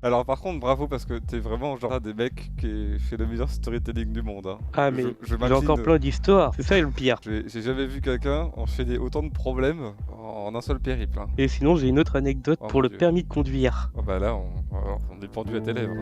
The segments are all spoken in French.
Alors par contre, bravo parce que t'es vraiment genre un des mecs qui fait le meilleur storytelling du monde. Hein. Ah, Je, mais je j'ai encore m'incline. plein d'histoires, c'est ça le pire. J'ai jamais vu quelqu'un enchaîner autant de problèmes en un seul périple. Hein. Et sinon, j'ai une autre anecdote Oh pour mon le dieu. permis de conduire. Oh bah là, on est pendu à tes lèvres.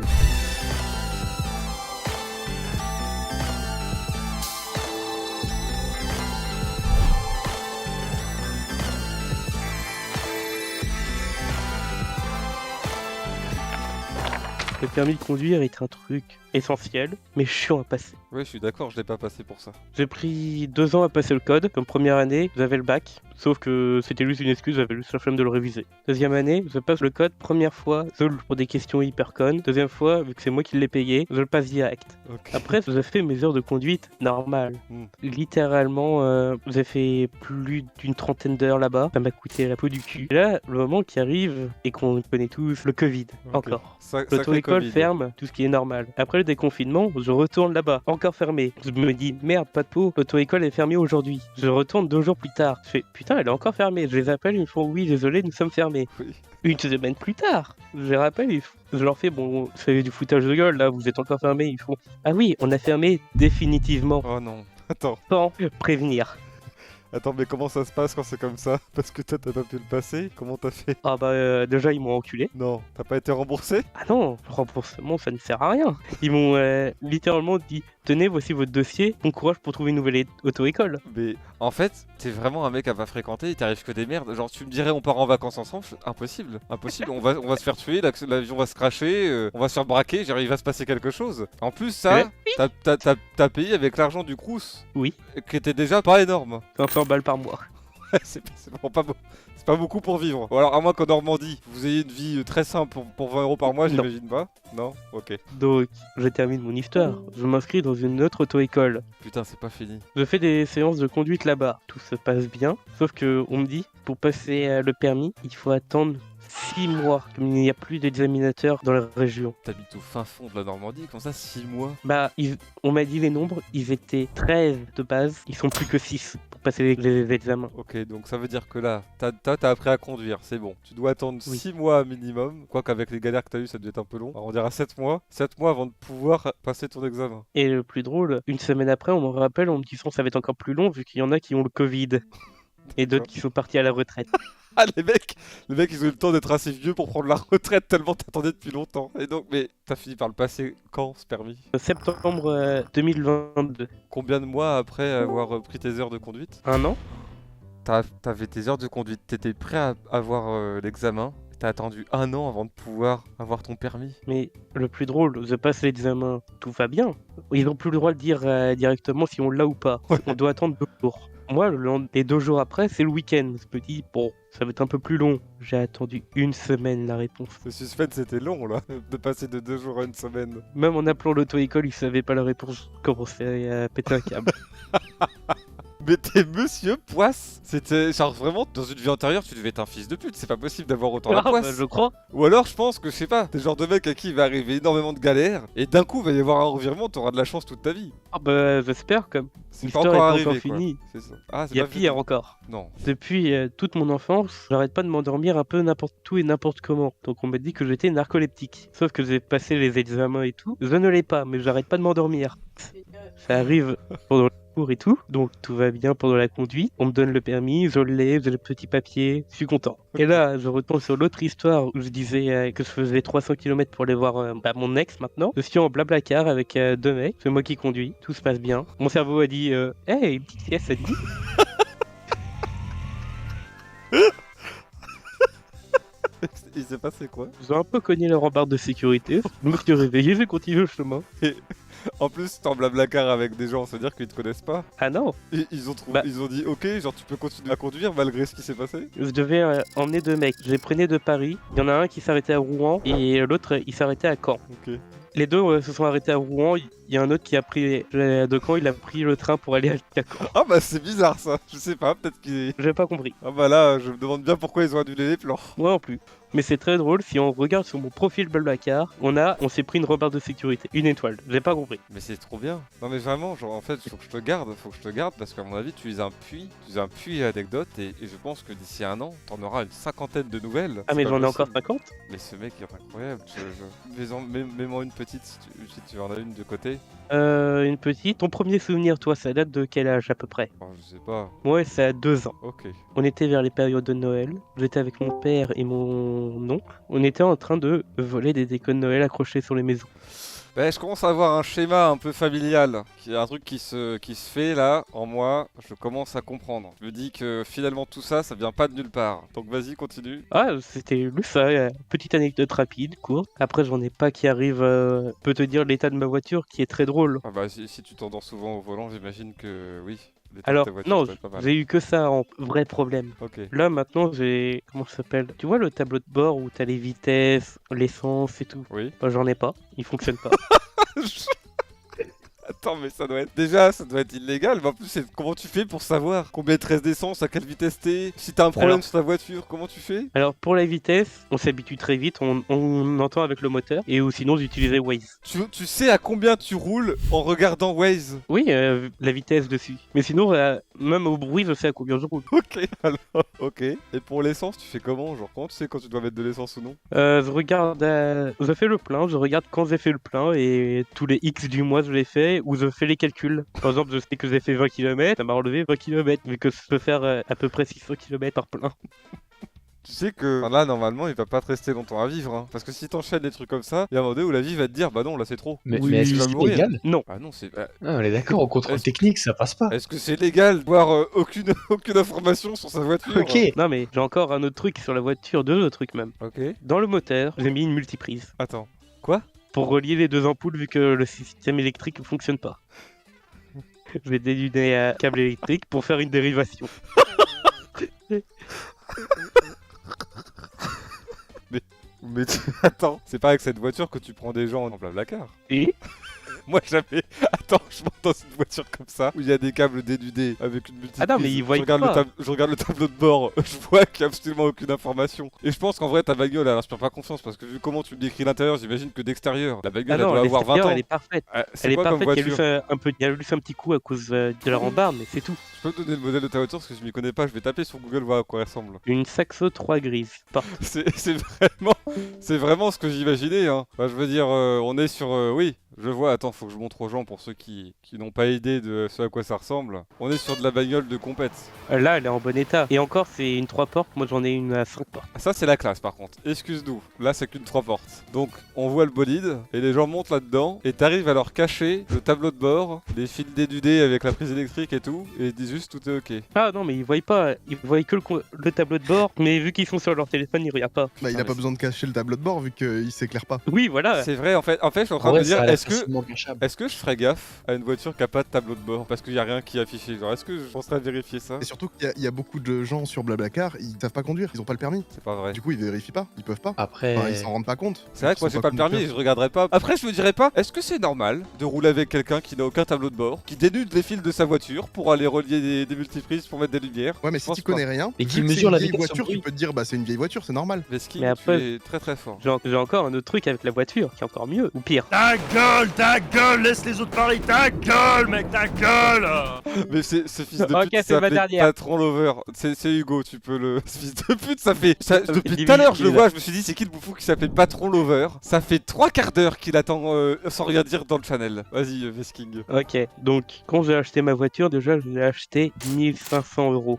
Le permis de conduire est un truc essentiel, mais chiant à passer. Ouais, je suis d'accord, je l'ai pas passé pour ça. J'ai pris 2 ans à passer le code. Comme première année, j'avais le bac. Sauf que c'était juste une excuse, j'avais juste la flemme de le réviser. Deuxième année, je passe le code. Première fois, je le pour des questions hyper connes. Deuxième fois, vu que c'est moi qui l'ai payé, je le passe direct. Ok. Après, j'ai fait mes heures de conduite normales. Hmm. Littéralement, j'ai fait plus d'une trentaine d'heures là-bas. Ça m'a coûté la peau du cul. Et là, le moment qui arrive, et qu'on connaît tous, le Covid. Ok. Encore. Sacré L'auto-école Covid. ferme, tout ce qui est normal. Après le déconfinement, je retourne là-bas, encore fermé. Je me dis, merde, pas de peau, l'auto-école est fermée aujourd'hui. Je retourne 2 jours plus tard. Je fais, putain, elle est encore fermée. Je les appelle, ils me font, oui, désolé, nous sommes fermés. Oui. Une semaine plus tard, je les rappelle, je leur fais, bon, c'est du foutage de gueule, là, vous êtes encore fermés. Ils font, ah oui, on a fermé définitivement, Oh non. Attends. sans prévenir. Attends, mais comment ça se passe quand c'est comme ça? Parce que toi, t'as pas pu le passer? Comment t'as fait? Ah bah, déjà, ils m'ont enculé. Non, t'as pas été remboursé? Ah non, le remboursement, ça ne sert à rien. Ils m'ont littéralement dit, tenez, voici votre dossier, bon courage pour trouver une nouvelle auto-école. Mais en fait, t'es vraiment un mec à pas fréquenter, il t'arrive que des merdes. Genre, tu me dirais, on part en vacances ensemble? Impossible, impossible. On va se faire tuer, l'avion va se crasher, on va se faire braquer, genre, il va se passer quelque chose. En plus, ça, t'as payé avec l'argent du Crous, Oui, qui était déjà pas énorme. 500 balles par mois. C'est vraiment pas, c'est pas beaucoup pour vivre. Ou alors, à moins qu'en Normandie, vous ayez une vie très simple pour 20 euros par mois, Non. j'imagine pas. Non. Ok. Donc, je termine mon histoire. Je m'inscris dans une autre auto-école. Putain, c'est pas fini. Je fais des séances de conduite là-bas. Tout se passe bien. Sauf que on me dit, pour passer le permis, il faut attendre 6 mois. Comme il n'y a plus d'examinateurs dans la région. T'habites au fin fond de la Normandie, comme ça, 6 mois. Bah, on m'a dit les nombres. Ils étaient 13 de base. Ils sont plus que 6 pour passer les examens. Ok, donc ça veut dire que là, t'as appris à conduire, c'est bon. Tu dois attendre Oui. 6 mois minimum, quoique avec les galères que t'as eues, ça devait être un peu long. Alors on dira 7 mois. 7 mois avant de pouvoir passer ton examen. Et le plus drôle, une semaine après, on me rappelle en me disant ça va être encore plus long vu qu'il y en a qui ont le Covid. Et d'autres qui sont partis à la retraite. Ah, les mecs, ils ont eu le temps d'être assez vieux pour prendre la retraite tellement t'attendais depuis longtemps. Et donc, mais t'as fini par le passer quand, ce permis? Septembre 2022. Combien de mois après avoir pris tes heures de conduite? 1 an? T'avais tes heures de conduite, t'étais prêt à avoir l'examen. T'as attendu 1 an avant de pouvoir avoir ton permis. Mais le plus drôle, je passe l'examen, tout va bien. Ils n'ont plus le droit de dire directement si on l'a ou pas. Ouais. On doit attendre 2 jours. Moi, les 2 jours après, c'est le week-end. Je me dis, bon, ça va être un peu plus long. J'ai attendu 1 semaine la réponse. Ce suspense c'était long là, de passer de 2 jours à 1 semaine. Même en appelant l'auto-école, ils savaient pas la réponse. Je commençais à péter un câble. Mais t'es Monsieur Poisse. C'était genre vraiment, dans une vie antérieure, tu devais être un fils de pute. C'est pas possible d'avoir autant la Ah, poisse. bah, je crois. Ou alors, je pense que, je sais pas, t'es le genre de mec à qui il va arriver énormément de galères. Et d'un coup, il va y avoir un revirement, t'auras de la chance toute ta vie. Ah bah, j'espère comme. C'est pas L'histoire encore est pas arrivé, encore quoi. finie. C'est ça. Ah, c'est Il y a pas pire fini. encore. Non. Depuis toute mon enfance, j'arrête pas de m'endormir un peu n'importe où et n'importe comment. Donc on m'a dit que j'étais narcoleptique. Sauf que j'ai passé les examens et tout. Je ne l'ai pas, mais j'arrête pas de m'endormir. Ça arrive pendant le cours et tout. Donc tout va bien pendant la conduite. On me donne le permis, je l'ai, j'ai le petit papier, je suis content. Et là, je retombe sur l'autre histoire où je disais que je faisais 300 km pour aller voir mon ex maintenant. Je suis en blablacar avec 2 mecs. C'est moi qui conduis, tout se passe bien. Mon cerveau a dit hey, une petite sieste, ça te dit? Il s'est passé quoi? Ils ont un peu cogné leur embarque de sécurité. Je me suis réveillé, j'ai continué le chemin. En plus, t'es en blablacar avec des gens, c'est-à-dire qu'ils te connaissent pas. Ah non, Ils ont trouvé, Bah. ils ont dit ok, genre tu peux continuer à conduire malgré ce qui s'est passé. je devais emmener 2 mecs. Je les prenais de Paris. Il y en a un qui s'arrêtait à Rouen et l'autre il s'arrêtait à Caen. Ok. Les deux se sont arrêtés à Rouen. Il y a un autre qui a pris de Caen, il a pris le train pour aller à Caen. Ah bah c'est bizarre ça. Je sais pas, peut-être qu'ils. J'ai pas compris. Ah bah là, je me demande bien pourquoi ils ont annulé les plans. Moi non plus. Mais c'est très drôle, si on regarde sur mon profil Blablacar, on s'est pris une rebarre de sécurité, une étoile, j'ai pas compris. Mais c'est trop bien. Non mais vraiment, genre en fait, faut que je te garde parce qu'à mon avis, tu es un puits d'anecdotes et je pense que d'ici un an, t'en auras une cinquantaine de nouvelles. Ah C'est mais pas j'en ai encore possible. 50. Mais ce mec est incroyable. Mets-moi une petite si tu en as une de côté. Une petite. Ton premier souvenir, toi, ça date de quel âge à peu près? Oh, je sais pas. Ouais, c'est à 2 ans. Ok. On était vers les périodes de Noël. J'étais avec mon père et mon oncle. On était en train de voler des décos de Noël accrochés sur les maisons. Bah, je commence à avoir un schéma un peu familial, qui est un truc qui se fait là, en moi, je commence à comprendre. Je me dis que finalement tout ça, ça vient pas de nulle part. Donc vas-y, continue. Ah, c'était juste ça, petite anecdote rapide, courte. Après, j'en ai pas qui arrive, peut te dire l'état de ma voiture qui est très drôle. Ah bah si tu t'endors souvent au volant, j'imagine que oui, l'état de Alors, ta voiture, non, ça doit être pas mal. j'ai eu que ça en vrai problème. Ok. Là, maintenant, j'ai. Comment ça s'appelle? Tu vois le tableau de bord où t'as les vitesses, l'essence et tout? Oui. Bah, j'en ai pas, il fonctionne pas. Attends, mais ça doit être... Déjà, ça doit être illégal, mais en plus, comment tu fais pour savoir combien il te reste d'essence, à quelle vitesse t'es? Si t'as un problème Alors- sur ta voiture, comment tu fais? Alors, pour la vitesse, on s'habitue très vite, on entend avec le moteur, et ou sinon, j'utilisais Waze. Tu sais à combien tu roules en regardant Waze? Oui, la vitesse dessus. Mais sinon, même au bruit, je sais à combien je roule. Ok, alors, ok. Et pour l'essence, tu fais comment? Genre, comment tu sais quand tu dois mettre de l'essence ou non? Je regarde, je fais le plein, je regarde quand j'ai fait le plein et tous les X du mois je l'ai fait ou je fais les calculs. Par exemple, je sais que j'ai fait 20 km, ça m'a enlevé 20 km vu que je peux faire à peu près 600 km par plein. Tu sais que enfin, là, normalement, il va pas te rester longtemps à vivre. Hein. Parce que si t'enchaînes des trucs comme ça, il y a un moment donné où la vie va te dire bah non, là c'est trop. Mais, Oui, mais est-ce tu que vas c'est mourir. légal? Non. Ah non, c'est. Ah, on est d'accord, au contrôle Est-ce- technique, ça passe pas. Est-ce que c'est légal d'avoir aucune information sur sa voiture? Ok. Non mais j'ai encore un autre truc sur la voiture, deux autres trucs même. Ok. Dans le moteur, j'ai mis une multiprise Attends. Quoi? pour relier les deux ampoules vu que le système électrique ne fonctionne pas. Je vais déluner un câble électrique pour faire une dérivation. Attends, c'est pas avec cette voiture que tu prends des gens en Blablacar. Et Moi jamais. Attends, je monte dans une voiture comme ça où il y a des câbles dénudés avec une multiprise. Ah non, mais ils voient je regarde, pas. je regarde le tableau de bord, je vois qu'il y a absolument aucune information. Et je pense qu'en vrai ta bagnole elle inspire pas confiance parce que vu comment tu me décris l'intérieur, j'imagine que d'extérieur, la bagnole ah elle non, doit avoir 20 l'extérieur ans. elle est parfaite. C'est Elle est quoi comme parfaite, il y a voiture? juste il y a juste un petit coup à cause de la rambarde, mais c'est tout. Je peux te donner le modèle de ta voiture parce que je m'y connais pas, je vais taper sur Google voir à quoi elle ressemble. Une Saxo 3 grise. C'est vraiment ce que j'imaginais. Hein. Enfin, je veux dire, on est sur. Oui, je vois. Attends, faut que je montre aux gens pour ceux qui n'ont pas idée de ce à quoi ça ressemble. On est sur de la bagnole de compète. Là, elle est en bon état. Et encore, c'est une 3 portes. Moi, j'en ai une à 5 portes. Ah, ça, c'est la classe par contre. Excuse-nous. Là, c'est qu'une 3 portes. Donc, on voit le bolide et les gens montent là-dedans et t'arrives à leur cacher le tableau de bord, les fils dénudés avec la prise électrique et tout. Et ils disent juste tout est ok. Ah non, mais ils voient pas. Ils voient que le tableau de bord. Mais vu qu'ils sont sur leur téléphone, ils regardent pas. Bah, il Ah, a pas mais besoin de cacher le tableau de bord vu qu'il s'éclaire pas. Oui, voilà. C'est vrai, en fait, je suis en train En de vrai, me dire, ça a l'air est-ce que. facilement cachable. Est-ce que je ferais gaffe à une voiture qui a pas de tableau de bord parce qu'il y a rien qui est affiché? Genre, est-ce que je penserais à vérifier ça? Et surtout qu'il y a beaucoup de gens sur Blablacar, ils savent pas conduire, ils ont pas le permis. C'est pas vrai. Du coup, ils vérifient pas, ils peuvent pas. Après, Enfin, ils s'en rendent pas compte. C'est vrai que moi Ils j'ai sont pas le permis et conducteurs. je regarderai pas. Après, je me dirais pas, est-ce que c'est normal de rouler avec quelqu'un qui n'a aucun tableau de bord, qui dénude les fils de sa voiture pour aller relier des multiprises pour mettre des lumières? Ouais, mais Je si pense tu pas. connais rien, Et vu qui que c'est mesure une la vieille vitesse au voiture, tu bruit. peux te dire bah c'est une vieille voiture, c'est normal. Vesking, Mais après- tu es très très fort. J'ai encore un autre truc avec la voiture qui est encore mieux. Ou pire. Ta gueule, laisse les autres parler, ta gueule, mec, ta gueule. Mais ce fils de Ok, pute c'est ma s'appelle dernière. Patron Lover. C'est Hugo, tu peux le. Ce fils de pute, ça fait. Depuis Il tout à l'heure, est- je le vois, je me suis dit, c'est qui le bouffon qui s'appelle Patron Lover? Ça fait 3/4 d'heure qu'il attend sans rien dire dans le channel. Vas-y, Vesking. Ok, donc quand j'ai acheté ma voiture, déjà je l'ai acheté 1500 €.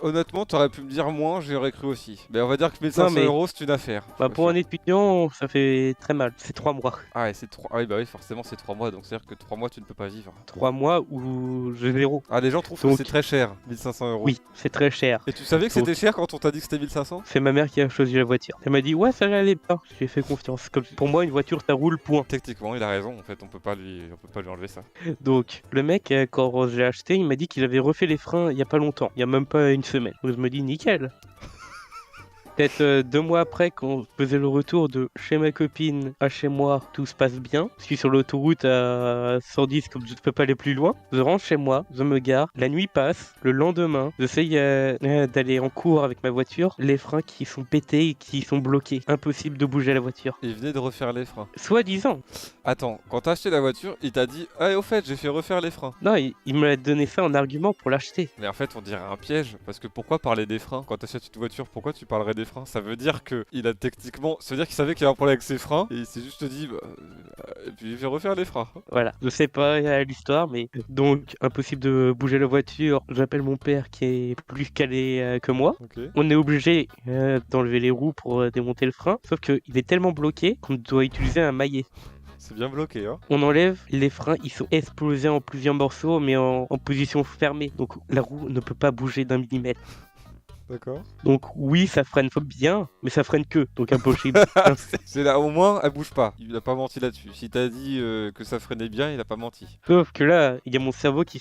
Honnêtement, t'aurais pu me dire moins, j'aurais cru aussi. Mais on va dire que 1500 mais- euros, c'est une affaire. Bah, pour un étudiant, ça fait très mal. C'est 3 mois. Ah, ouais, c'est 3. Ah, oui, bah oui, forcément, c'est 3 mois, donc c'est-à-dire que 3 mois, tu ne peux pas vivre. 3 mois où j'ai zéro. Ah, les gens trouvent que Donc- c'est très cher, 1500 euros. Oui, c'est très cher. Et tu savais que Donc- c'était cher quand on t'a dit que c'était 1500? C'est ma mère qui a choisi la voiture. Elle m'a dit ouais, ça allait bien. J'ai fait confiance. Comme pour moi, une voiture, ça roule point. Techniquement, il a raison, en fait, on peut pas lui enlever ça. Donc le mec, quand j'ai acheté, il m'a dit qu'il avait refait les freins il y a pas longtemps. Il y a même pas une semaine. Donc je me dis nickel. Peut-être 2 mois après, quand je faisais le retour de chez ma copine à chez moi, tout se passe bien. Je suis sur l'autoroute à 110, comme je ne peux pas aller plus loin. Je rentre chez moi, je me gare, la nuit passe. Le lendemain, j'essaye d'aller en cours avec ma voiture. Les freins qui sont pétés et qui sont bloqués. Impossible de bouger la voiture. Il venait de refaire les freins. Soi-disant. Attends, quand t'as acheté la voiture, il t'a dit « Ah, au fait, j'ai fait refaire les freins. Non, il me l'a donné ça en argument pour l'acheter. » Mais en fait, on dirait un piège, parce que pourquoi parler des freins? Quand t'achètes une voiture, pourquoi tu parlerais des freins? Ça veut dire que il a techniquement... Ça veut dire qu'il savait qu'il y avait un problème avec ses freins, et il s'est juste dit bah, et puis il fait refaire les freins. Voilà, je sais pas l'histoire, mais donc impossible de bouger la voiture. J'appelle mon père qui est plus calé que moi. Ok. On est obligé d'enlever les roues pour démonter le frein, sauf qu'il est tellement bloqué qu'on doit utiliser un maillet. C'est bien bloqué, hein. On enlève les freins, ils sont explosés en plusieurs morceaux, mais en position fermée. Donc la roue ne peut pas bouger d'un millimètre. D'accord. Donc oui, ça freine bien, mais ça freine que, donc impossible. C'est là, au moins, elle bouge pas. Il a pas menti là-dessus. Si t'as dit que ça freinait bien, il a pas menti. Sauf que là, il y a mon cerveau qui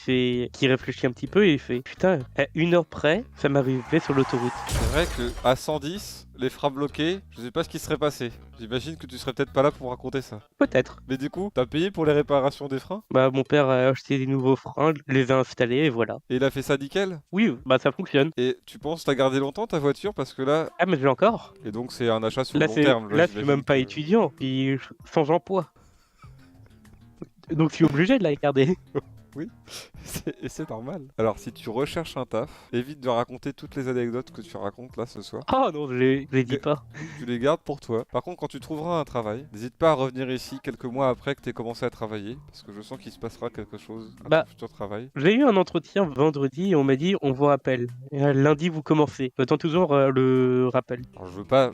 réfléchit un petit peu et il fait putain, à 1 heure près, ça m'arrivait sur l'autoroute. C'est vrai que à 110, les freins bloqués, je sais pas ce qui serait passé. J'imagine que tu serais peut-être pas là pour raconter ça. Peut-être. Mais du coup, t'as payé pour les réparations des freins? Bah mon père a acheté des nouveaux freins, les a installés et voilà. Et il a fait ça nickel? Oui, bah ça fonctionne. Et tu penses t'as gardé longtemps ta voiture? Parce que là... Ah mais je l'ai encore. Et donc c'est un achat sur Là le long c'est terme. là je suis j'imagine même pas que- étudiant, puis sans emploi. Donc je suis obligé de la garder. Et c'est normal. Alors si tu recherches un taf, évite de raconter toutes les anecdotes que tu racontes là ce soir. Oh non, je les dis pas. Tu les gardes pour toi. Par contre, quand tu trouveras un travail, n'hésite pas à revenir ici quelques mois après que tu aies commencé à travailler, parce que je sens qu'il se passera quelque chose à Bah. ton futur travail. J'ai eu un entretien vendredi et on m'a dit on vous rappelle. Et, lundi vous commencez. J'attends toujours le rappel. Alors, je veux pas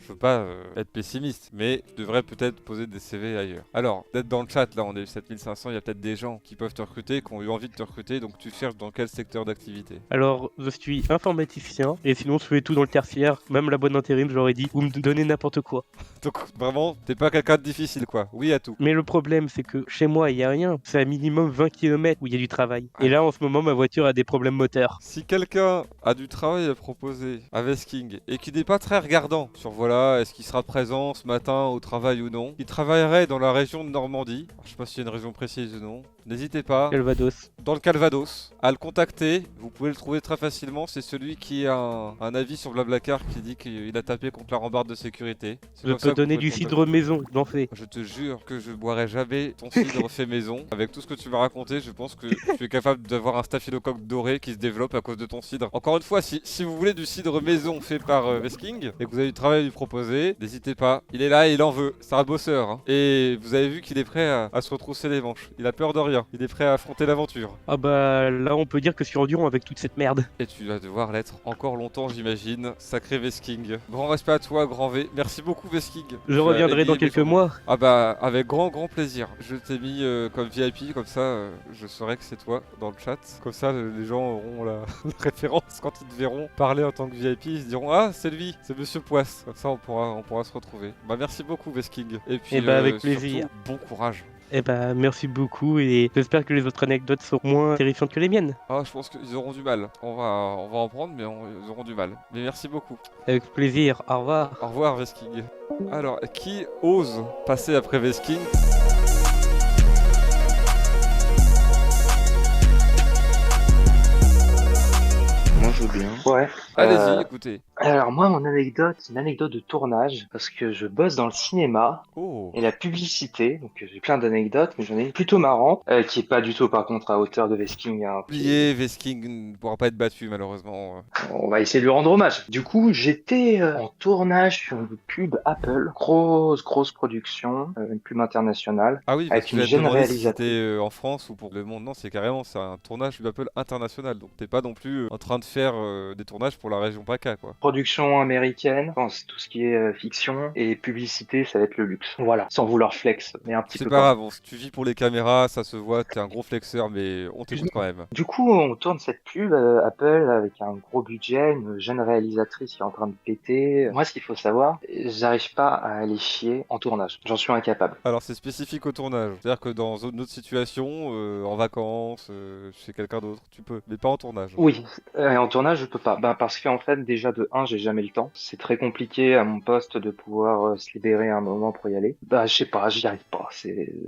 être pessimiste, mais tu devrais peut-être poser des CV ailleurs. Alors, d'être dans le chat, là on est 7500, il y a peut-être des gens qui peuvent te recruter, qui ont eu envie de te recruter, donc tu cherches dans quel secteur d'activité? Alors, je suis informaticien, et sinon je fais tout dans le tertiaire, même la boîte d'intérim, je leur ai dit, vous me donnez n'importe quoi. Donc vraiment, t'es pas quelqu'un de difficile quoi, oui à tout. Mais le problème, c'est que chez moi, il y a rien, c'est à minimum 20 km où il y a du travail. Et là, en ce moment, ma voiture a des problèmes moteurs. Si quelqu'un a du travail à proposer à Vesking et qui n'est pas très regardant sur voilà, est-ce qu'il sera présent ce matin au travail ou non, il travaillerait dans la région de Normandie, je sais pas s'il y a une région précise ou non, n'hésitez pas, Calvados. dans le Calvados, à le contacter, vous pouvez le trouver très facilement, c'est celui qui a un avis sur Blablacar qui dit qu'il a tapé contre la rambarde de sécurité. C'est Je comme ça peux que vous donner pouvez du le cidre contacter. maison, j'en fais. Je te jure que je boirai jamais ton cidre fait maison. Avec tout ce que tu m'as raconté, je pense que tu es capable d'avoir un staphylocoque doré qui se développe à cause de ton cidre. Encore une fois, si vous voulez du cidre maison fait par Vesking et que vous avez du travail à lui proposer, n'hésitez pas. Il est là et il en veut. C'est un bosseur. Hein. Et vous avez vu qu'il est prêt à se retrousser les manches. Il a peur de rien. Il est prêt à affronter l'aventure. Ah bah là, on peut dire que je suis endurant avec toute cette merde. Et tu vas devoir l'être encore longtemps, j'imagine. Sacré Vesking. Grand respect à toi, grand V. Merci beaucoup, Vesking. Je reviendrai dans quelques mois. Ah bah avec grand plaisir. Je t'ai mis comme VIP, comme ça je saurai que c'est toi dans le chat. Comme ça les gens auront la référence quand ils te verront parler en tant que VIP. Ils se diront ah c'est lui, c'est Monsieur Poisse. Comme ça on pourra se retrouver. Bah merci beaucoup Vesking. Et puis Eh bah, avec plaisir. surtout, bon courage. Eh bah merci beaucoup et j'espère que les autres anecdotes seront moins terrifiantes que les miennes. Ah je pense qu'ils auront du mal. On va en prendre mais ils auront du mal. Mais merci beaucoup. Avec plaisir, au revoir. Au revoir Vesking. Alors qui ose passer après Vesking? Moi, je veux bien. Ouais. Allez-y, écoutez. Alors moi, mon anecdote, c'est une anecdote de tournage parce que je bosse dans le cinéma Oh. et la publicité. Donc j'ai plein d'anecdotes, mais j'en ai une plutôt marrante qui est pas du tout par contre à hauteur de Vesking. Hein. Oubliez, Vesking ne pourra pas être battu malheureusement. On va essayer de lui rendre hommage. Du coup, j'étais en tournage sur une pub Apple, grosse production, une pub internationale. Ah oui, Avec parce que une je vais te jeune demander si réalisatrice. c'était en France ou pour le monde. Non, c'est un tournage d'Apple international. Donc t'es pas non plus en train de faire des tournages pour la région PACA quoi. Production américaine, je pense tout ce qui est fiction et publicité, ça va être le luxe. Voilà, sans vouloir flex, mais un petit C'est peu. pas grave, bon, si tu vis pour les caméras, ça se voit, t'es un gros flexeur, mais on t'écoute quand même. Du coup, on tourne cette pub Apple avec un gros budget, une jeune réalisatrice qui est en train de péter. Moi, ce qu'il faut savoir, j'arrive pas à aller chier en tournage. J'en suis incapable. Alors c'est spécifique au tournage. C'est-à-dire que dans une autre situation, en vacances, chez quelqu'un d'autre, tu peux, mais pas en tournage. Oui, en tournage, je peux pas. Bah, parce parce qu'en fait, déjà de 1, j'ai jamais le temps. C'est très compliqué à mon poste de pouvoir se libérer un moment pour y aller. Bah, je sais pas, j'y arrive pas.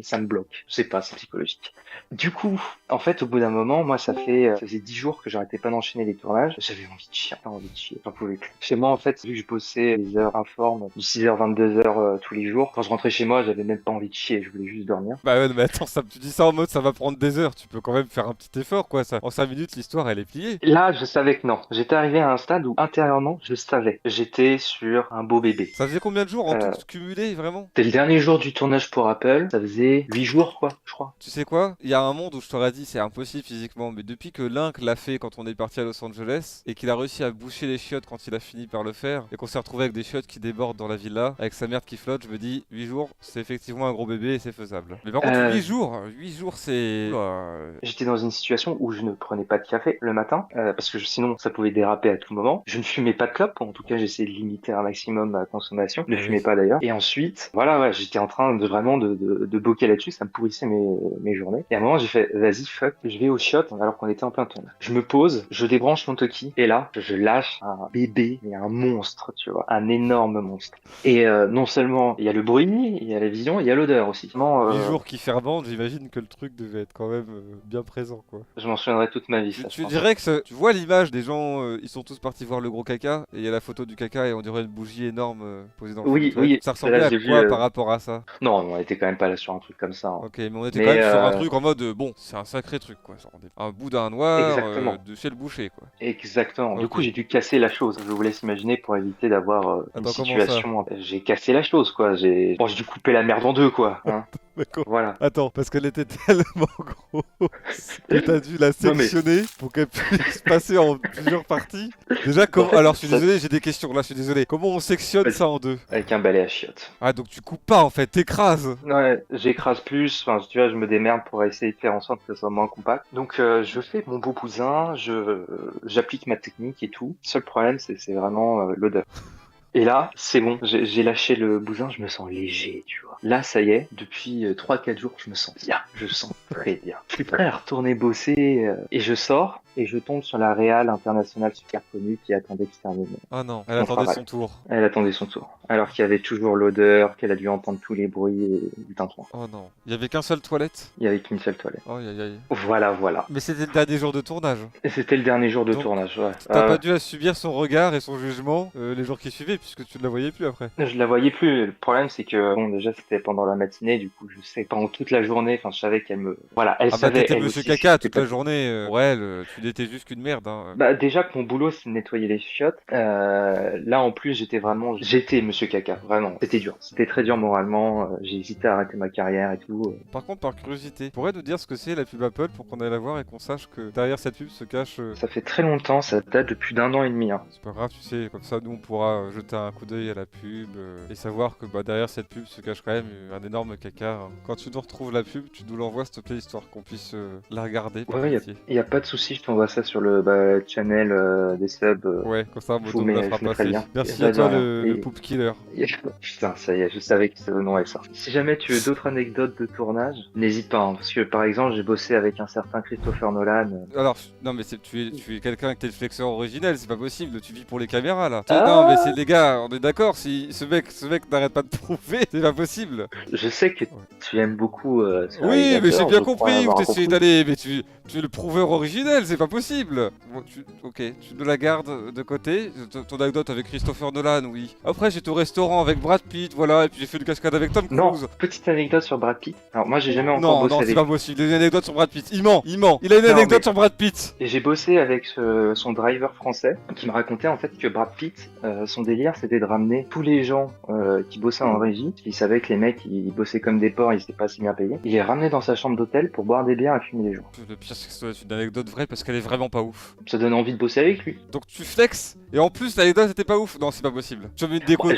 Ça me bloque. Je sais pas, c'est psychologique. Du coup, en fait, au bout d'un moment, moi, ça faisait 10 jours que j'arrêtais pas d'enchaîner les tournages. J'avais envie de chier, j'en pouvais plus. Chez moi, en fait, vu que je bossais les heures informes, de 6h, 22h tous les jours, quand je rentrais chez moi, j'avais même pas envie de chier, je voulais juste dormir. Bah ouais, mais attends, tu dis ça en mode ça va prendre des heures, tu peux quand même faire un petit effort quoi, ça. En 5 minutes, l'histoire elle est pliée. Là, je savais que non. J'étais arrivé à un stade où, intérieurement, je savais. J'étais sur un beau bébé. Ça faisait combien de jours en tout cumulé, vraiment? C'était le dernier jour du tournage pour Apple, ça faisait 8 jours, quoi, je crois. Tu sais quoi? Il y a un monde où je t'aurais dit c'est impossible physiquement, mais depuis que Link l'a fait quand on est parti à Los Angeles, et qu'il a réussi à boucher les chiottes quand il a fini par le faire, et qu'on s'est retrouvé avec des chiottes qui débordent dans la villa, avec sa merde qui flotte, je me dis 8 jours, c'est effectivement un gros bébé et c'est faisable. Mais par contre 8 jours c'est... J'étais dans une situation où je ne prenais pas de café le matin, parce que sinon ça pouvait déraper à tout moment. Je ne fumais pas de clope, en tout cas j'essayais de limiter un maximum ma consommation. Je ne fumais pas d'ailleurs. Et ensuite, voilà, ouais, j'étais en train de vraiment de boquer là-dessus, ça me pourrissait mes journées. Et à un moment j'ai fait, vas-y fuck, je vais au shot alors qu'on était en plein tournage. Je me pose, je débranche mon Toki, et là, je lâche un bébé, mais un monstre, tu vois, un énorme monstre. Et non seulement il y a le bruit, il y a la vision, il y a l'odeur aussi. 8 jours qui fermentent, j'imagine que le truc devait être quand même bien présent quoi. Je m'en souviendrai toute ma vie. Ça, tu dirais que tu vois l'image des gens, ils sont tous partis voir le gros caca, et il y a la photo du caca et on dirait une bougie énorme posée dans le Oui, fond. oui. Ça ressemblait à quoi par rapport à ça? Non, on était quand même pas là sur un truc comme ça. Hein. Ok, mais on était quand même sur un truc en mode, bon, c'est un sacré truc quoi. Un boudin noir de chez le boucher quoi. Exactement. Okay. Du coup, j'ai dû casser la chose. Je vous laisse imaginer pour éviter d'avoir une situation. J'ai cassé la chose quoi. J'ai dû couper la merde en deux quoi. Hein. D'accord. Voilà. Attends, parce qu'elle était tellement grosse que t'as dû la sectionner pour qu'elle puisse passer en plusieurs parties. Déjà, comment... Alors, je suis désolé, j'ai des questions là, je suis désolé. Comment on sectionne ça en deux? Avec un balai à chiottes. Ah, donc tu coupes pas en fait, t'écrases. Ouais, j'écrase plus. Enfin, tu vois, je me démerde pour essayer de faire en sorte que ça soit moins compact. Donc, je fais mon beau bousin, j'applique ma technique et tout. Le seul problème, c'est vraiment l'odeur. Et là, c'est bon, j'ai lâché le bousin, je me sens léger, tu vois. Là, ça y est, depuis 3-4 jours, je me sens bien, je sens très bien. Je suis prêt à retourner bosser, et je sors, et je tombe sur la réal internationale super connue qui attendait que je termine. Ah non, elle attendait son tour. Elle attendait son tour. Alors qu'il y avait toujours l'odeur, qu'elle a dû entendre tous les bruits du tintouin. Oh non, il y avait qu'un seul toilette? Il y avait qu'une seule toilette. Oh aïe aïe. Voilà. Mais c'était le dernier jour de tournage. Et c'était le dernier jour de tournage, ouais. T'as pas dû à subir son regard et son jugement les jours qui suivaient, puisque tu ne la voyais plus après. Je la voyais plus. Le problème, c'est que, bon, déjà, c'était pendant la matinée, du coup, je sais, pendant toute la journée, enfin, je savais qu'elle me... Voilà, elle savait... T'étais Monsieur Caca toute la journée. Pour elle, tu n'étais juste qu'une merde. Hein. Bah, déjà que mon boulot, c'est de nettoyer les chiottes. Là, en plus, j'étais Monsieur Caca, vraiment. C'était dur. C'était très dur moralement. J'ai hésité à arrêter ma carrière et tout. Par contre, par curiosité, pourrais nous dire ce que c'est la pub Apple pour qu'on aille la voir et qu'on sache que derrière cette pub se cache... Ça fait très longtemps, ça date de plus d'1 an et demi. Hein. C'est pas grave, tu sais, comme ça, nous, on pourra jeter un coup d'œil à la pub et savoir que derrière cette pub se cache quand même un énorme caca. Hein. Quand tu nous retrouves la pub, tu nous l'envoies s'il te plaît, histoire qu'on puisse la regarder. Ouais, y a pas de souci, je t'envoie ça sur le channel des subs. Ouais, comme ça, Moto me la fera passer. Merci à toi, le Poop Killer. Putain, ça y est, je savais que ça donnerait ça. Si jamais tu veux d'autres anecdotes de tournage, n'hésite pas, hein, parce que par exemple, j'ai bossé avec un certain Christopher Nolan. Alors, non mais tu es quelqu'un avec tes flexeurs originels, c'est pas possible, tu vis pour les caméras là. Non mais c'est les gars, on est d'accord, si ce mec n'arrête pas de prouver, c'est pas possible. Je sais que tu aimes beaucoup oui, mais j'ai bien compris où t'essayes d'aller, mais tu es le prouveur originel, c'est pas possible. Bon, ok, tu nous la gardes de côté, ton anecdote avec Christopher Nolan, oui. Après j'étais au restaurant avec Brad Pitt, voilà, et puis j'ai fait une cascade avec Tom Cruise. Non, petite anecdote sur Brad Pitt. Alors moi j'ai jamais encore bossé avec... Non, c'est pas possible, il a une anecdote sur Brad Pitt, il ment. Il a une anecdote sur Brad Pitt. Et j'ai bossé avec son driver français, qui me racontait en fait que Brad Pitt, son délire c'était de ramener tous les gens qui bossaient en régie, parce qu'il savait que les mecs ils bossaient comme des porcs, ils étaient pas si bien payés. Il les ramenait dans sa chambre d'hôtel pour boire des bières et fumer les jours. Le pire c'est que c'est une anecdote vraie parce qu'elle est vraiment pas ouf. Ça donne envie de bosser avec lui. Donc tu flexes, et en plus l'anecdote était pas ouf. Non, c'est pas possible. Je te mets une déco, je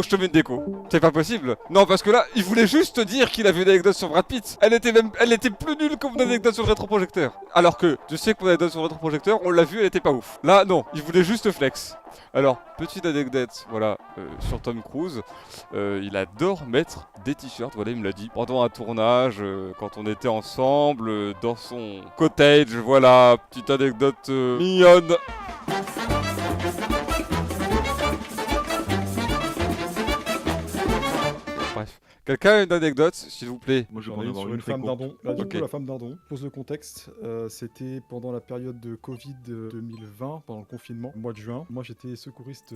te mets une déco. C'est pas possible. Non, parce que là, il voulait juste te dire qu'il avait une anecdote sur Brad Pitt. Elle était plus nulle que mon anecdote sur le rétroprojecteur. Alors que, je sais que mon anecdote sur le rétroprojecteur, on l'a vu, elle était pas ouf. Là, non, il voulait juste flex. Alors, petite anecdote, voilà, sur Tom Cruise, il adore mettre des t-shirts, voilà, il me l'a dit, pendant un tournage, quand on était ensemble, dans son cottage, voilà, petite anecdote mignonne. Quelqu'un a une anecdote, s'il vous plaît? Moi, je J'en peux en ai avoir sur une une très femme courte. dindon. Là, du Ok. coup, la femme dindon, pose le contexte. C'était pendant la période de Covid 2020, pendant le confinement, mois de juin. Moi, j'étais secouriste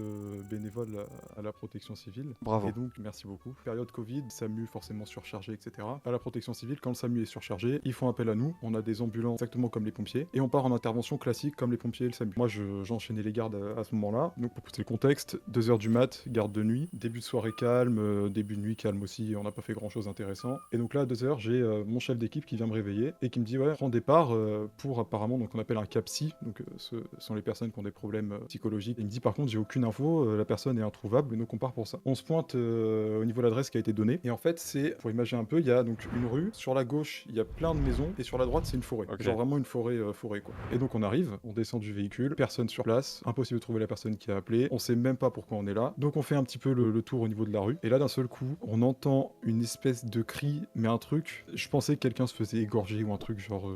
bénévole à la protection civile. Bravo. Et donc, merci beaucoup. Période Covid, SAMU forcément surchargé, etc. À la protection civile, quand le SAMU est surchargé, ils font appel à nous. On a des ambulances exactement comme les pompiers. Et on part en intervention classique comme les pompiers et le SAMU. Moi, j'enchaînais les gardes à ce moment-là. Donc, pour poser le contexte, 2h du mat, garde de nuit. Début de soirée calme, début de nuit calme aussi. On n'a pas fait grand-chose d'intéressant. Et donc là, à 2h, j'ai mon chef d'équipe qui vient me réveiller et qui me dit, ouais, prends départ pour apparemment, donc on appelle un CAPSI. Donc, ce sont les personnes qui ont des problèmes psychologiques. Il me dit, par contre, j'ai aucune info, la personne est introuvable, donc on part pour ça. On se pointe au niveau de l'adresse qui a été donnée. Et en fait, c'est, pour imaginer un peu, il y a donc une rue. Sur la gauche, il y a plein de maisons. Et sur la droite, c'est une forêt. Ok. Genre vraiment une forêt, quoi. Et donc on arrive, on descend du véhicule, personne sur place, impossible de trouver la personne qui a appelé. On sait même pas pourquoi on est là. Donc on fait un petit peu le tour au niveau de la rue. Et là, d'un seul coup, on entend une espèce de cri, mais un truc. Je pensais que quelqu'un se faisait égorger ou un truc genre.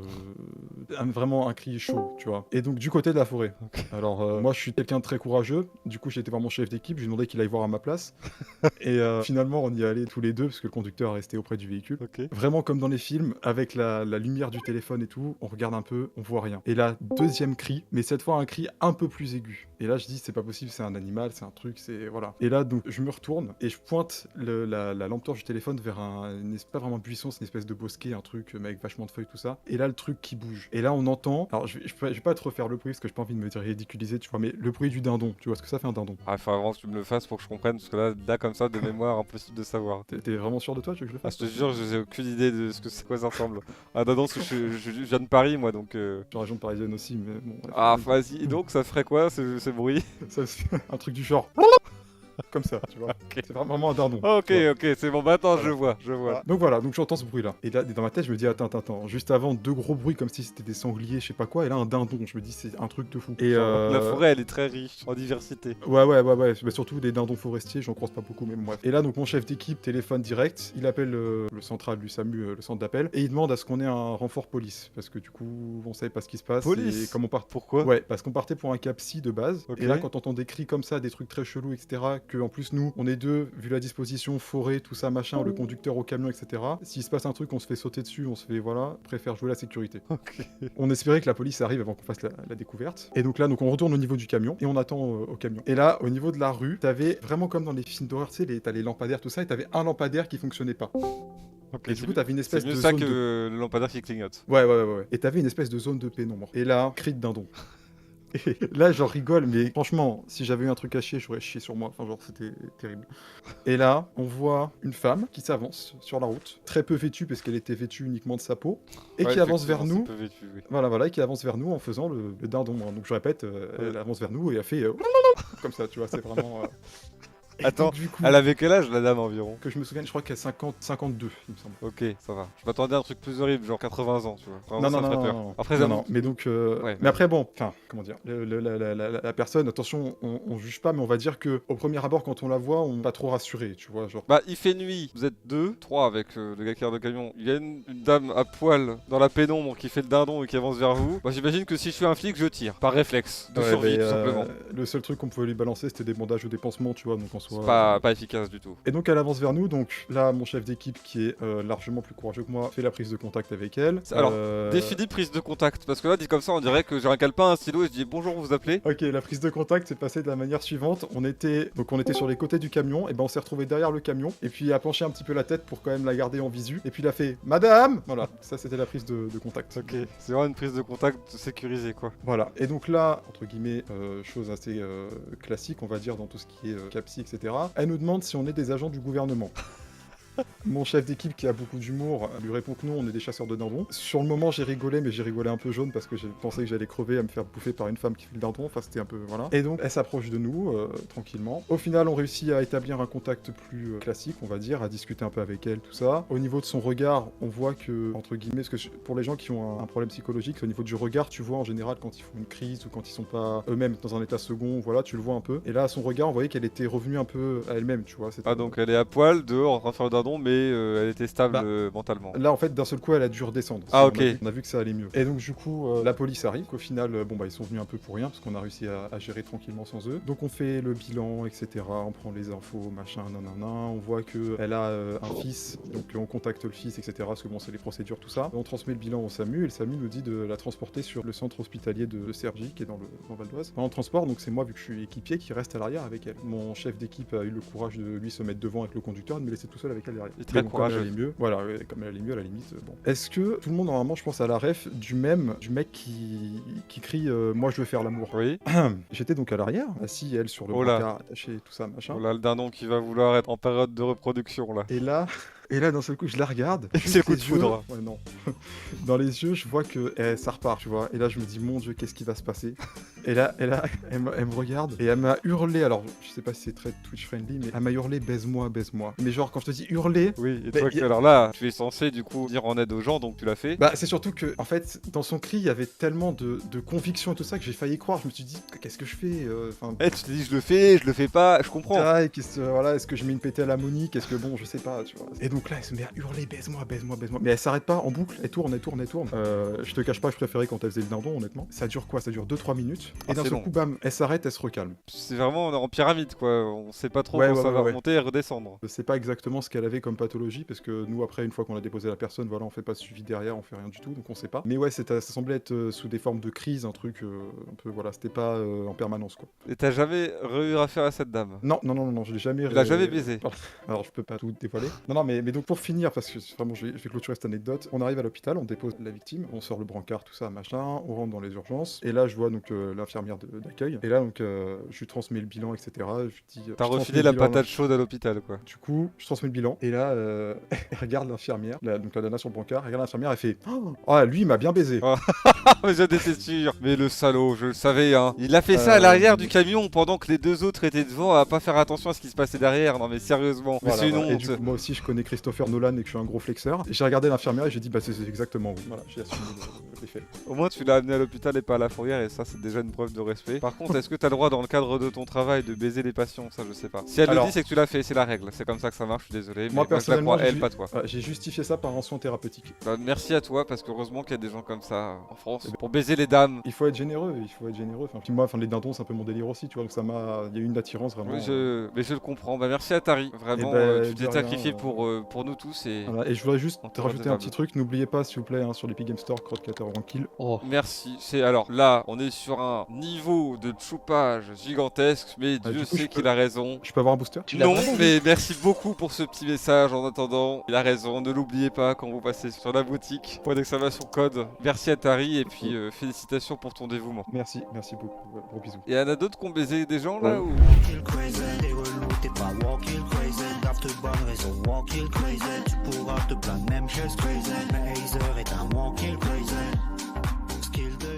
Vraiment un cri chaud, tu vois. Et donc du côté de la forêt. Alors moi, je suis quelqu'un de très courageux. Du coup, j'ai été voir mon chef d'équipe, je lui ai demandé qu'il aille voir à ma place. Et finalement, on y est allé tous les deux parce que le conducteur est resté auprès du véhicule. Ok. Vraiment comme dans les films, avec la lumière du téléphone et tout, on regarde un peu, on voit rien. Et là, deuxième cri, mais cette fois un cri un peu plus aigu. Et là, je dis, c'est pas possible, c'est un animal, c'est un truc, c'est... Voilà. Et là, donc, je me retourne et je pointe la lampe torche du téléphone vers pas vraiment buisson, c'est une espèce de bosquet, un truc, mais avec vachement de feuilles, tout ça. Et là, le truc qui bouge. Et là, on entend... Alors, je vais pas te refaire le bruit, parce que j'ai pas envie de me dire ridiculiser, tu vois, mais le bruit du dindon, tu vois ce que ça fait un dindon? Ah, faut vraiment que tu me le fasses pour que je comprenne, parce que là comme ça, de mémoire, impossible de savoir. T'es vraiment sûr de toi, tu veux que je le Ah, fasse? je te jure, j'ai aucune idée de ce que c'est, quoi ça ressemble. Ah, non, parce que je viens de Paris, moi, donc... Je suis en région parisienne aussi, mais bon... bref. Ah, vas-y, et donc, ça ferait quoi, ce bruit? Ça, c'est un truc du genre... Comme ça, tu vois. Ok. C'est vraiment un dindon. Ok, tu vois. ok, c'est bon, maintenant je Voilà. vois. Voilà. Donc voilà, donc j'entends ce bruit là. Et là, dans ma tête, je me dis, attends. Juste avant, deux gros bruits comme si c'était des sangliers, je sais pas quoi. Et là, un dindon. Je me dis, c'est un truc de fou. Et La forêt, elle est très riche en diversité. Ouais. Mais surtout des dindons forestiers, j'en croise pas beaucoup, mais bon, bref. Et là, donc mon chef d'équipe téléphone direct. Il appelle le central du SAMU, le centre d'appel. Et il demande à ce qu'on ait un renfort police. Parce que du coup, on savait pas ce qui se passe. Police Et comme on part. Pourquoi? Ouais, parce qu'on partait pour un CAPSI de base. Ok. Et là, quand on entend des cris comme ça, des trucs très chelous, etc., que en plus, nous, on est deux, vu la disposition, forêt, tout ça, machin, le conducteur au camion, etc. S'il se passe un truc, on se fait sauter dessus, on se fait, voilà, préfère jouer la sécurité. Ok. On espérait que la police arrive avant qu'on fasse la découverte. Et donc là, donc on retourne au niveau du camion et on attend au camion. Et là, au niveau de la rue, t'avais vraiment comme dans les films d'horreur, tu sais, t'as les lampadaires, tout ça, et t'avais un lampadaire qui fonctionnait pas. Ok, Et du coup, t'avais une espèce c'est de mieux ça zone que le lampadaire qui clignote. Ouais. Et t'avais une espèce de zone de pénombre. Et là, cri de dindon. Et là, j'en rigole, mais franchement, si j'avais eu un truc à chier, j'aurais chié sur moi. Enfin, genre, c'était terrible. Et là, on voit une femme qui s'avance sur la route, très peu vêtue, parce qu'elle était vêtue uniquement de sa peau, et Ouais, qui avance vers effectivement, nous. c'est peu vêtu, oui. Voilà, et qui avance vers nous en faisant le dindon. Hein. Donc, je répète, elle avance vers nous et elle fait comme ça, tu vois, c'est vraiment. Et Attends, donc, du coup, Elle avait quel âge, la dame, environ? que je me souvienne, je crois qu'elle a 52, il me semble. Ok, ça va. Je m'attendais à un truc plus horrible, genre 80 ans, tu vois. Non, Vraiment, ça non, ferait non, peur. non. Après, Non, j'avoue- non, mais donc, Ouais, mais mais- après bon, enfin, comment dire, la personne, attention, on juge pas, mais on va dire que au premier abord, quand on la voit, on n'est pas trop rassuré, tu vois, genre. Bah, il fait nuit, vous êtes 2, 3 avec le gars qui est dans le camion. Il y a une dame à poil dans la pénombre qui fait le dindon et qui avance vers vous. Bah, j'imagine que si je suis un flic, je tire. Par réflexe, de Ouais, survie, mais, tout simplement. le seul truc qu'on pouvait lui balancer, c'était des bandages ou des pansements, tu vois, donc en soi. C'est pas efficace du tout. Et donc elle avance vers nous, donc là mon chef d'équipe qui est largement plus courageux que moi fait la prise de contact avec elle. Alors, Définis prise de contact, parce que là, dit comme ça, on dirait que j'ai un calepin, un stylo et je dis bonjour, vous appelez. Ok, la prise de contact s'est passée de la manière suivante. On était sur les côtés du camion, et ben on s'est retrouvé derrière le camion, et puis il a penché un petit peu la tête pour quand même la garder en visu, et puis il a fait Madame. Voilà, ça c'était la prise de contact. Ok, c'est vraiment une prise de contact sécurisée, quoi. Voilà, et donc là, entre guillemets, chose assez classique, on va dire, dans tout ce qui est CAPSI, etc. Elle nous demande si on est des agents du gouvernement. Mon chef d'équipe, qui a beaucoup d'humour, lui répond que non, on est des chasseurs de dindons. Sur le moment, j'ai rigolé, mais j'ai rigolé un peu jaune parce que j'ai pensé que j'allais crever à me faire bouffer par une femme qui fait le dindon. Enfin, c'était un peu. Voilà. Et donc, elle s'approche de nous, tranquillement. Au final, on réussit à établir un contact plus classique, on va dire, à discuter un peu avec elle, tout ça. Au niveau de son regard, on voit que, entre guillemets, parce que pour les gens qui ont un problème psychologique, au niveau du regard, tu vois en général quand ils font une crise ou quand ils sont pas eux-mêmes dans un état second, voilà, tu le vois un peu. Et là, à son regard, on voyait qu'elle était revenue un peu à elle-même, tu vois. Ah, donc elle est à poil, dehors, en train de faire le dindon, dindon, mais elle était stable Bah, mentalement. Là, en fait, d'un seul coup, elle a dû redescendre. Ah, On ok. on a vu que ça allait mieux. Et donc, du coup, la police arrive. Qu'au final, bon, bah, ils sont venus un peu pour rien parce qu'on a réussi à gérer tranquillement sans eux. Donc, on fait le bilan, etc. On prend les infos, machin, nanana. On voit que elle a un fils, donc on contacte le fils, etc. Parce que bon, c'est les procédures, tout ça. On transmet le bilan au SAMU et le SAMU nous dit de la transporter sur le centre hospitalier de Cergy, qui est dans Val d'Oise. Pendant le transport, donc c'est moi, vu que je suis équipier, qui reste à l'arrière avec elle. Mon chef d'équipe a eu le courage de lui se mettre devant avec le conducteur et de me laisser tout seul avec elle derrière. Il est très Mais bon, comme elle courageux. allait mieux, voilà, comme elle allait mieux, à la limite, bon. Est-ce que tout le monde, normalement, je pense à la ref du mec qui crie moi je veux faire l'amour. Oui. J'étais donc à l'arrière, assis, elle sur le Oh là. brancard, attaché, tout ça, machin. Voilà le dindon qui va vouloir être en période de reproduction là. Et là, d'un seul coup, je la regarde. Et c'est le coup de les yeux- foudre. Ouais, non. Dans les yeux, je vois que ça repart, tu vois. Et là, je me dis, mon Dieu, qu'est-ce qui va se passer? Et là, elle me regarde et elle m'a hurlé. Alors, je sais pas si c'est très Twitch friendly, mais elle m'a hurlé, baise-moi, baise-moi. Mais genre, quand je te dis hurler, Oui, et Bah, toi, alors là, tu es censé du coup venir en aide aux gens, donc tu l'as fait. bah, c'est surtout que, en fait, dans son cri, il y avait tellement de conviction et tout ça que j'ai failli croire. Je me suis dit, qu'est-ce que je fais? Enfin, Eh, tu te dis, je le fais pas, je comprends. et voilà, est-ce que je mets une pétée à la Monique? Est-ce que bon, je sais pas, tu vois. Et donc là, elle se met à hurler, baise-moi, baise-moi, baise-moi. Mais elle s'arrête pas en boucle, elle tourne. Je te cache pas, je préférais quand elle faisait le dindon, honnêtement. Ça dure quoi? Ça dure 2-3 minutes. Ah, Et d'un c'est seul long. coup, bam, elle s'arrête, elle se recalme. C'est vraiment en pyramide quoi, on sait pas trop Ouais, quand ouais, ça ouais, va ouais. remonter et redescendre. Je sais pas exactement ce qu'elle avait comme pathologie, parce que nous, après, une fois qu'on a déposé la personne, voilà, on fait pas de suivi derrière, on fait rien du tout, donc on sait pas. Mais ouais, ça semblait être sous des formes de crise, un truc un peu, voilà, c'était pas en permanence, quoi. Et t'as jamais eu affaire à cette dame? Non, je l'ai jamais. Tu l'as jamais baisé? Alors je peux pas tout dévoiler. Non, mais donc pour finir, parce que vraiment je vais clôturer cette anecdote, on arrive à l'hôpital, on dépose la victime, on sort le brancard, tout ça, machin, on rentre dans les urgences, et là je vois donc l'infirmière d'accueil, et là donc je lui transmets le bilan, etc. Je lui dis. T'as je transmets refilé le la bilan à patate chaude à l'hôpital quoi. Du coup, je transmets le bilan, et là, elle regarde l'infirmière, donc la nana sur le brancard, elle regarde l'infirmière, elle fait oh, lui il m'a bien baisé. Ah. Mais j'en étais sûr. Mais le salaud, je le savais hein. Il a fait ça à l'arrière du camion pendant que les deux autres étaient devant à pas faire attention à ce qui se passait derrière. Non mais sérieusement, mais Voilà, c'est une voilà. Et honte. du coup, moi aussi, je connais Christopher Nolan et que je suis un gros flexeur. Et j'ai regardé l'infirmière et j'ai dit, bah, c'est exactement oui. Voilà, j'ai assumé les faits. Au moins tu l'as amené à l'hôpital et pas à la fourrière et ça c'est déjà une preuve de respect. Par contre, est-ce que t'as le droit dans le cadre de ton travail de baiser les patients? Ça je sais pas. Si elle Alors- le dit c'est que tu l'as fait, c'est la règle. C'est comme ça que ça marche, je suis désolé. Mais Moi, je la personnellement, crois, elle, pas toi. J'ai justifié ça par un soin thérapeutique. Bah, merci à toi parce qu'heureusement qu'il y a des gens comme ça en France. Eh ben- Pour baiser les dames. Il faut être généreux, Enfin, puis moi, les dindons, c'est un peu mon délire aussi, tu vois. Donc il y a eu une attirance vraiment. Oui, mais je le comprends. Bah merci Atari. Vraiment, Eh ben, tu de t'es rien, sacrifié pour nous tous et Voilà. Et je voudrais juste On te te rajouter un redevable. petit truc. N'oubliez pas, s'il vous plaît, sur l'Epic Game Store, Crowdcatter Kill. Oh. merci. C'est alors là, on est sur un niveau de choupage gigantesque, mais Ah, Dieu du coup, sait je qu'il peux- a raison. Je peux avoir un booster? Tu l'as Non, vraiment mais merci beaucoup pour ce petit message en attendant. Il a raison, ne l'oubliez pas quand vous passez sur la boutique. Point d'exclamation code. Merci Atari et puis félicitations pour ton dévouement. Merci beaucoup. Gros bisous. Et il y en a d'autres qui ont baisé des gens là ou... Kill crazy, t'es relou, t'es pas walk kill crazy. Grave de bonnes raisons, walk kill crazy. Tu pourras te plaindre même chose crazy. Mais Hazer est un walk kill crazy. Skill de